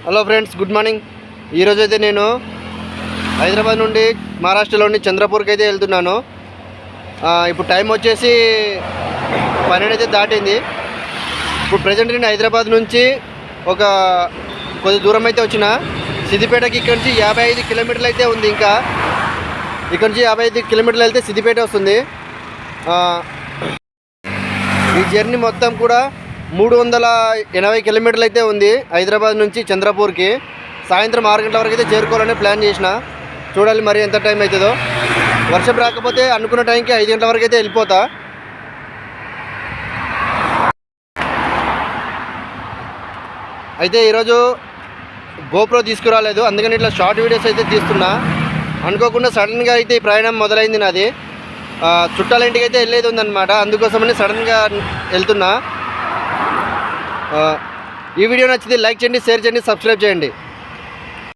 Hello friends, good morning. ఈరోజు అయితే నేను హైదరాబాద్ నుండి మహారాష్ట్రలోని చంద్రపూర్కి అయితే వెళ్తున్నాను. ఇప్పుడు టైం వచ్చేసి 12 అయితే దాటింది. ఇప్పుడు ప్రజెంట్ నేను హైదరాబాద్ నుంచి ఒక కొద్ది దూరం అయితే వచ్చిన సిద్దిపేటకి. ఇక్కడ నుంచి 55 కిలోమీటర్లు అయితే ఉంది. ఇంకా ఇక్కడ నుంచి 55 కిలోమీటర్లు వెళ్తే సిద్దిపేట వస్తుంది. ఈ జర్నీ మొత్తం కూడా 380 కిలోమీటర్లు అయితే ఉంది హైదరాబాద్ నుంచి చంద్రపూర్కి. సాయంత్రం 6 గంటల వరకు అయితే చేరుకోవాలని ప్లాన్ చేసిన. చూడాలి మరి ఎంత టైం అవుతుందో. వర్షం రాకపోతే అనుకున్న టైంకి 5 గంటల వరకు అయితే వెళ్ళిపోతా. అయితే ఈరోజు గోప్రో తీసుకురాలేదు, అందుకని ఇట్లా షార్ట్ వీడియోస్ అయితే తీస్తున్నా. అనుకోకుండా సడన్గా అయితే ఈ ప్రయాణం మొదలైంది నాది. చుట్టాల ఇంటికి అయితే వెళ్ళేది ఉందన్నమాట, అందుకోసమని సడన్గా వెళ్తున్నా. ఈ వీడియో నచ్చితే లైక్ చేయండి, షేర్ చేయండి, సబ్స్క్రైబ్ చేయండి.